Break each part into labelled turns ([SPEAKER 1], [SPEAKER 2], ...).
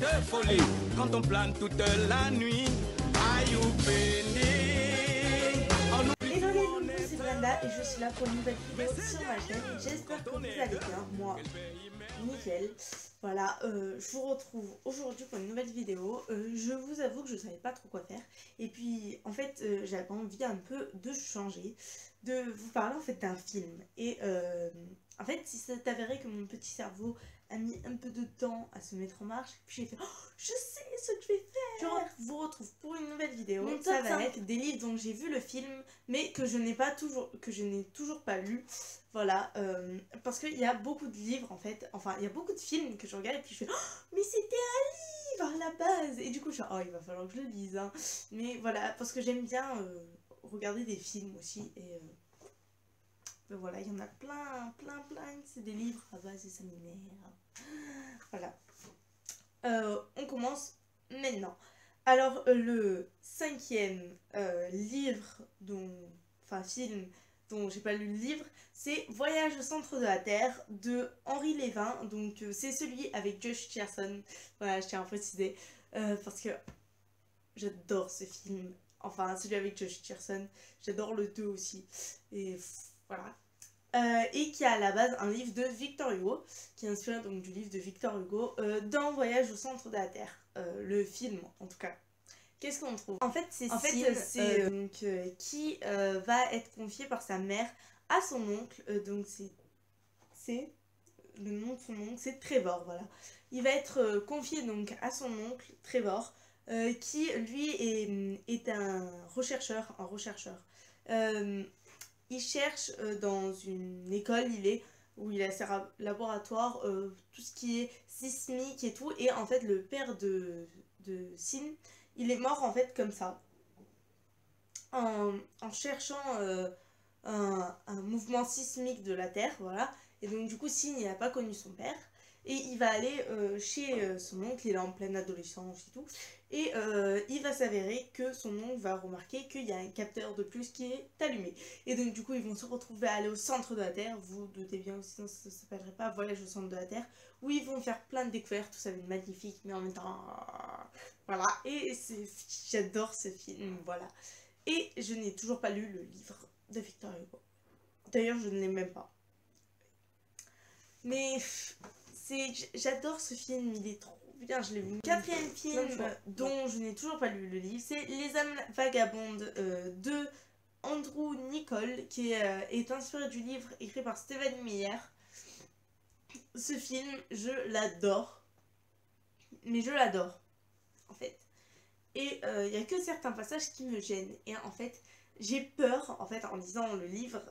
[SPEAKER 1] de folie quand on plane toute la nuit. Are you
[SPEAKER 2] Hello les loulous, c'est Brenda et je suis là pour une nouvelle vidéo sur ma chaîne. J'espère que vous allez bien, moi nickel. Voilà, je vous retrouve aujourd'hui pour une nouvelle vidéo. Je vous avoue que je savais pas trop quoi faire. Et puis en fait j'avais envie un peu de changer, de vous parler en fait d'un film. Et en fait si ça t'avérait que mon petit cerveau a mis un peu de temps à se mettre en marche, puis j'ai fait oh, je sais ce que je vais faire. Je vous retrouve pour une nouvelle vidéo. Donc ça va être des livres dont j'ai vu le film mais que je n'ai toujours pas lu. Voilà, parce qu'il y a beaucoup de livres en fait, enfin il y a beaucoup de films que je regarde et puis je fais oh, mais c'était un livre à la base. Et du coup je fais oh il va falloir que je le lise hein. Mais voilà, parce que j'aime bien regarder des films aussi et ben voilà, il y en a plein, c'est des livres à base et ça m'énerve. Voilà. On commence maintenant. Alors, le cinquième livre, film dont j'ai pas lu le livre, c'est Voyage au centre de la Terre de Henri Lévin. Donc, c'est celui avec Josh Hutcherson. Voilà, je tiens à préciser. Parce que j'adore ce film. Enfin, celui avec Josh Hutcherson. J'adore le 2 aussi. Et voilà. Et qui a à la base un livre de Victor Hugo, qui est inspiré donc du livre de Victor Hugo dans Voyage au centre de la Terre, le film en tout cas. Qu'est-ce qu'on trouve? En fait, c'est qui va être confié par sa mère à son oncle, donc c'est le nom de son oncle, c'est Trevor, voilà. Il va être confié donc à son oncle Trevor, qui lui est un rechercheur. Il cherche dans une école, où il a ses laboratoires, tout ce qui est sismique et tout. Et en fait, le père de Sin, il est mort en fait comme ça, en cherchant un mouvement sismique de la Terre, voilà. Et donc du coup, Sin, il n'a pas connu son père. Et il va aller chez son oncle, il est en pleine adolescence et tout. Et il va s'avérer que son oncle va remarquer qu'il y a un capteur de plus qui est allumé. Et donc du coup, ils vont se retrouver à aller au centre de la Terre. Vous doutez bien aussi, sinon ça ne s'appellerait pas Voyage au centre de la Terre. Où ils vont faire plein de découvertes, tout ça va être magnifique, mais en même temps... Voilà, et j'adore ce film, voilà. Et je n'ai toujours pas lu le livre de Victor Hugo. D'ailleurs, je ne l'ai même pas. Mais... j'adore ce film, il est trop bien, je l'ai vu. Quatrième film dont je n'ai toujours pas lu le livre, c'est Les âmes vagabondes de Andrew Niccol, qui est inspiré du livre écrit par Stephanie Meyer. Ce film, je l'adore. Mais je l'adore, en fait. Et il n'y a que certains passages qui me gênent. Et en fait, j'ai peur, en fait, en lisant le livre,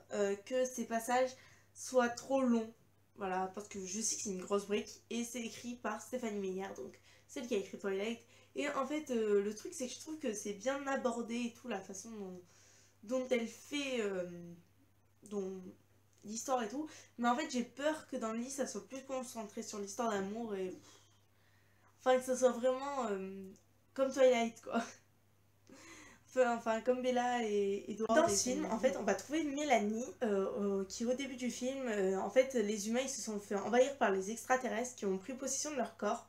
[SPEAKER 2] que ces passages soient trop longs. Voilà, parce que je sais que c'est une grosse brique et c'est écrit par Stephanie Meyer, donc celle qui a écrit Twilight. Et en fait, le truc, c'est que je trouve que c'est bien abordé et tout, la façon dont elle fait l'histoire et tout. Mais en fait, j'ai peur que dans le livre, ça soit plus concentré sur l'histoire d'amour et... Enfin, que ça soit vraiment comme Twilight, quoi. Enfin, comme Bella et Edward. Dans ce film, en fait, on va trouver Mélanie, qui au début du film, en fait, les humains, ils se sont fait envahir par les extraterrestres qui ont pris possession de leur corps.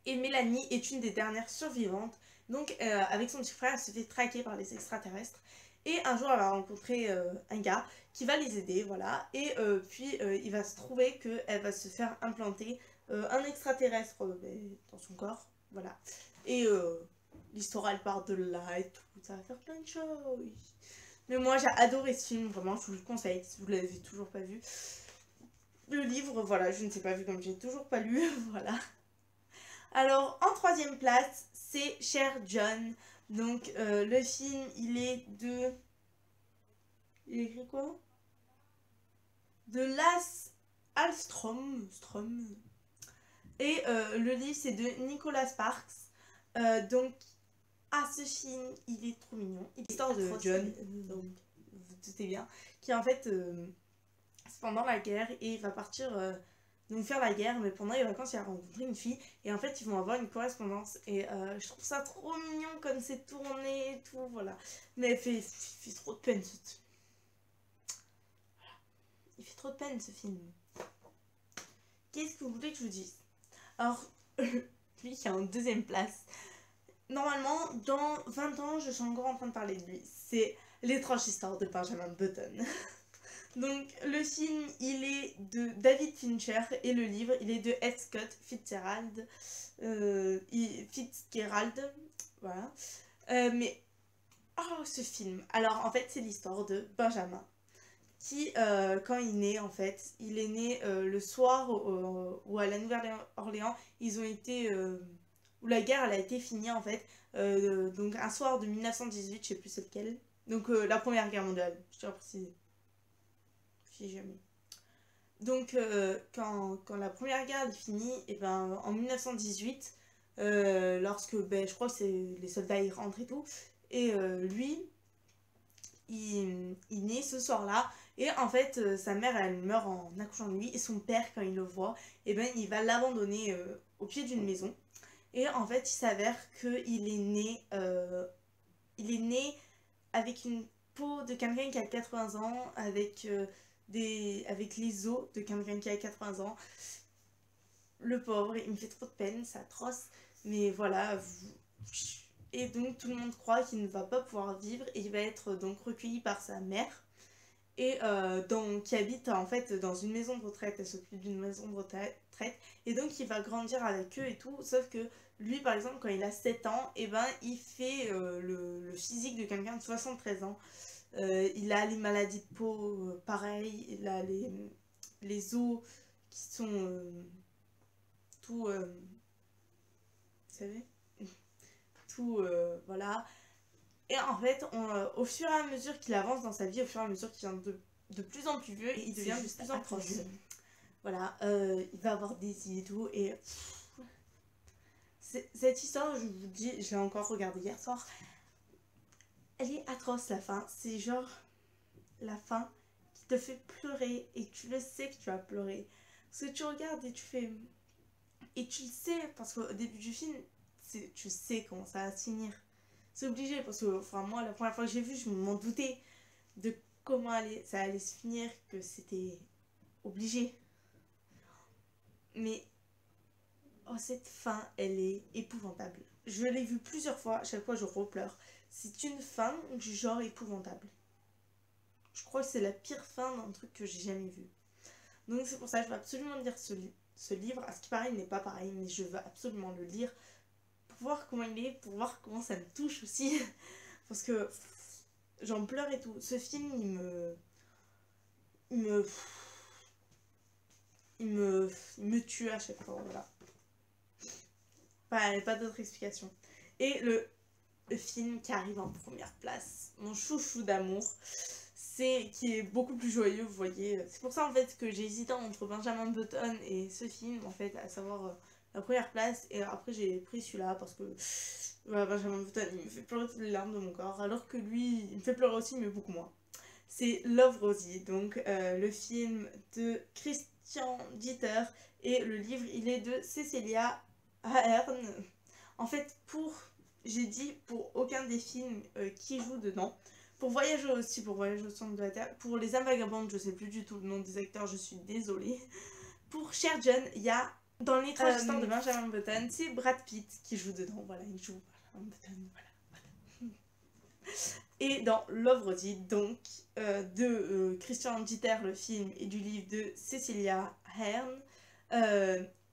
[SPEAKER 2] Et Mélanie est une des dernières survivantes. Donc, avec son petit frère, elle se fait traquer par les extraterrestres. Et un jour, elle va rencontrer un gars qui va les aider, voilà. Et puis, il va se trouver qu'elle va se faire implanter un extraterrestre dans son corps, voilà. Et... l'histoire elle part de là et tout, ça va faire plein de choses. Mais moi j'ai adoré ce film, vraiment je vous le conseille si vous l'avez toujours pas vu. Le livre, voilà, je ne sais pas vu comme j'ai toujours pas lu, voilà. Alors en troisième place, c'est Cher John. Donc le film il est de... Il est écrit quoi? De Lasse Hallström. Et le livre c'est de Nicholas Sparks. Donc ce film, il est trop mignon. Il est l'histoire de John, donc vous vous doutez bien, qui en fait, c'est pendant la guerre et il va partir donc faire la guerre, mais pendant les vacances, il a rencontré une fille et en fait, ils vont avoir une correspondance. Et je trouve ça trop mignon comme c'est tourné et tout, voilà. Mais il fait trop de peine ce film. Voilà. Il fait trop de peine ce film. Qu'est-ce que vous voulez que je vous dise? Alors, lui qui est en deuxième place. Normalement, dans 20 ans, je suis encore en train de parler de lui. C'est l'étrange histoire de Benjamin Button. Donc, le film, il est de David Fincher et le livre, il est de F. Scott Fitzgerald. Fitzgerald, voilà. Mais, oh, ce film. Alors, en fait, c'est l'histoire de Benjamin qui, quand il naît, en fait, il est né le soir où à la Nouvelle-Orléans, ils ont été... où la guerre, elle a été finie, en fait. Donc, un soir de 1918, je sais plus c'est lequel. Donc, la Première Guerre mondiale, je tiens à préciser. Si jamais. Donc, quand la Première Guerre est finie, et ben, en 1918, lorsque, ben, je crois que c'est les soldats y rentrent et tout, et lui, il naît ce soir-là, et en fait, sa mère, elle meurt en accouchant de lui, et son père, quand il le voit, et ben, il va l'abandonner au pied d'une maison. Et en fait, il s'avère qu'il est né avec une peau de quelqu'un qui a 80 ans, avec les os de quelqu'un qui a 80 ans. Le pauvre, il me fait trop de peine, c'est atroce. Mais voilà. Et donc tout le monde croit qu'il ne va pas pouvoir vivre et il va être donc recueilli par sa mère. Et qui habite en fait dans une maison de retraite, elle s'occupe d'une maison de retraite. Et donc il va grandir avec eux et tout, sauf que lui par exemple quand il a 7 ans, et ben il fait le physique de quelqu'un de 73 ans. Il a les maladies de peau, pareil, il a les os qui sont tout, vous savez, tout, voilà. Et en fait, au fur et à mesure qu'il avance dans sa vie, au fur et à mesure qu'il devient de plus en plus vieux, et il devient de plus en plus vieux. Voilà, il va avoir des idées et tout, et cette histoire, je vous dis, je l'ai encore regardée hier soir, elle est atroce la fin, c'est genre la fin qui te fait pleurer, et tu le sais que tu vas pleurer, parce que tu regardes et tu fais... Et tu le sais, parce qu'au début du film, tu sais comment ça va se finir. C'est obligé, parce que enfin, moi, la première fois que j'ai vu, je m'en doutais de comment ça allait se finir, que c'était obligé. Mais oh, cette fin, elle est épouvantable. Je l'ai vue plusieurs fois, à chaque fois je repleure. C'est une fin du genre épouvantable. Je crois que c'est la pire fin d'un truc que j'ai jamais vu. Donc c'est pour ça que je veux absolument lire ce livre. À ce qui paraît, il n'est pas pareil, mais je veux absolument le lire pour voir comment il est, pour voir comment ça me touche aussi. Parce que j'en pleure et tout. Ce film, il me tue à chaque fois, voilà. Pas d'autre explication. Et le film qui arrive en première place, mon chouchou d'amour, qui est beaucoup plus joyeux, vous voyez. C'est pour ça en fait que j'ai hésité entre Benjamin Button et ce film, en fait, à savoir la première place. Et après j'ai pris celui-là parce que voilà, Benjamin Button, il me fait pleurer toutes les larmes de mon corps, alors que lui, il me fait pleurer aussi, mais beaucoup moins. C'est Love Rosie, donc le film de Christian Dieter, et le livre, il est de Cecilia Ahern. En fait, j'ai dit pour aucun des films qui jouent dedans. Pour Voyager aussi, pour Voyager au centre de la Terre. Pour Les Âmes Vagabondes, je sais plus du tout le nom des acteurs, je suis désolée. Pour Cher John, il y a dans l'étrange histoire de Benjamin Button, c'est Brad Pitt qui joue dedans. Voilà, il joue Benjamin Button, voilà. Et dans Love Rosie, donc, de Christian Dieter, le film, et du livre de Cecilia Ahern,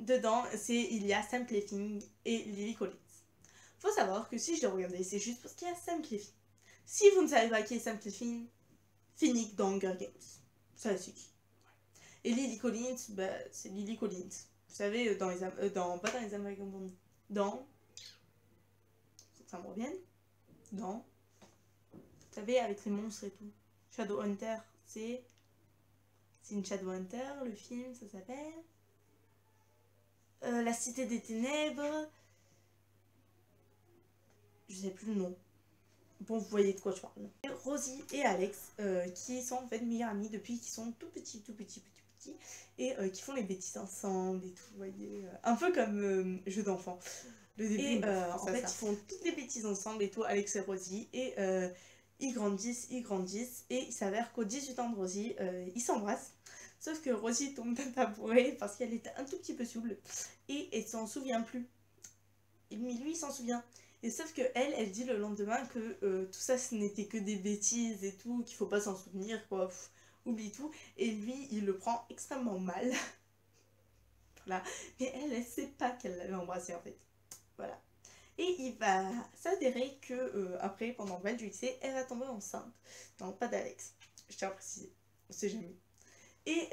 [SPEAKER 2] dedans, il y a Sam Claflin et Lily Collins. Faut savoir que si je l'ai regardé, c'est juste parce qu'il y a Sam Claflin. Si vous ne savez pas qui est Sam Claflin, Finnick dans Hunger Games. Ça, c'est qui. Et Lily Collins, bah, c'est Lily Collins. Vous savez, pas dans les Âmes Vagabondes, dans... Ça me revienne. Dans... Vous savez, avec les monstres et tout. Shadowhunter, c'est une Shadowhunter, le film, ça s'appelle... La Cité des Ténèbres... Je sais plus le nom. Bon, vous voyez de quoi je parle. Rosie et Alex, qui sont en fait meilleurs amis depuis qu'ils sont tout petits, et qui font les bêtises ensemble et tout, vous voyez. Un peu comme jeu d'enfant. Le début, et en fait, ils font toutes les bêtises ensemble et tout, Alex et Rosie, et ils grandissent, et il s'avère qu'au 18 ans de Rosie, ils s'embrassent. Sauf que Rosie tombe d'un tabouret parce qu'elle était un tout petit peu saoule, et elle s'en souvient plus. mais lui il s'en souvient. Et sauf que elle dit le lendemain que tout ça ce n'était que des bêtises et tout, qu'il faut pas s'en souvenir quoi, pff, oublie tout. Et lui il le prend extrêmement mal. Voilà. Mais elle sait pas qu'elle l'avait embrassé en fait. Voilà. Et il va s'avérer que après, pendant le bal du lycée, elle va tomber enceinte. Non, pas d'Alex. Je tiens à préciser. On sait jamais. Et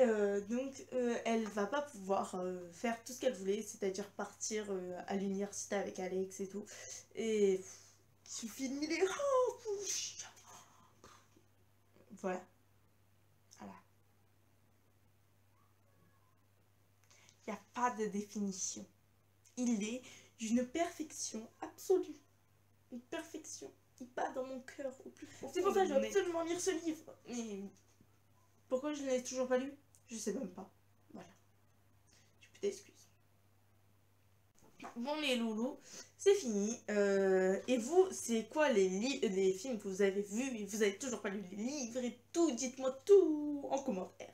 [SPEAKER 2] donc, elle va pas pouvoir faire tout ce qu'elle voulait, c'est-à-dire partir à l'université avec Alex et tout. Et il suffit de mille. Voilà. Voilà. Il n'y a pas de définition. Il est d'une perfection absolue. Une perfection qui bat dans mon cœur au plus profond. C'est pour ça que je dois absolument lire ce livre. Mais pourquoi je ne l'ai toujours pas lu? Je sais même pas. Voilà. J'ai plus d'excuses. Bon les loulous, c'est fini. Et vous, c'est quoi les films que vous avez vus et vous avez toujours pas lu les livres et tout? Dites-moi tout en commentaire.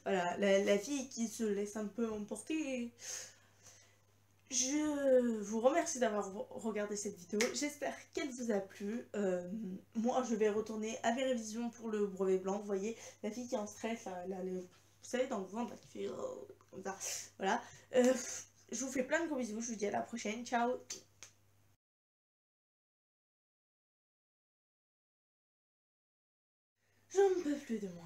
[SPEAKER 2] Voilà, la fille qui se laisse un peu emporter. Je vous remercie d'avoir regardé cette vidéo, j'espère qu'elle vous a plu. Moi je vais retourner à mes révisions pour le brevet blanc, vous voyez, la fille qui est en stress, vous savez dans le ventre, qui fait comme ça, voilà. Je vous fais plein de gros bisous, je vous dis à la prochaine, ciao. J'en peux plus de moi.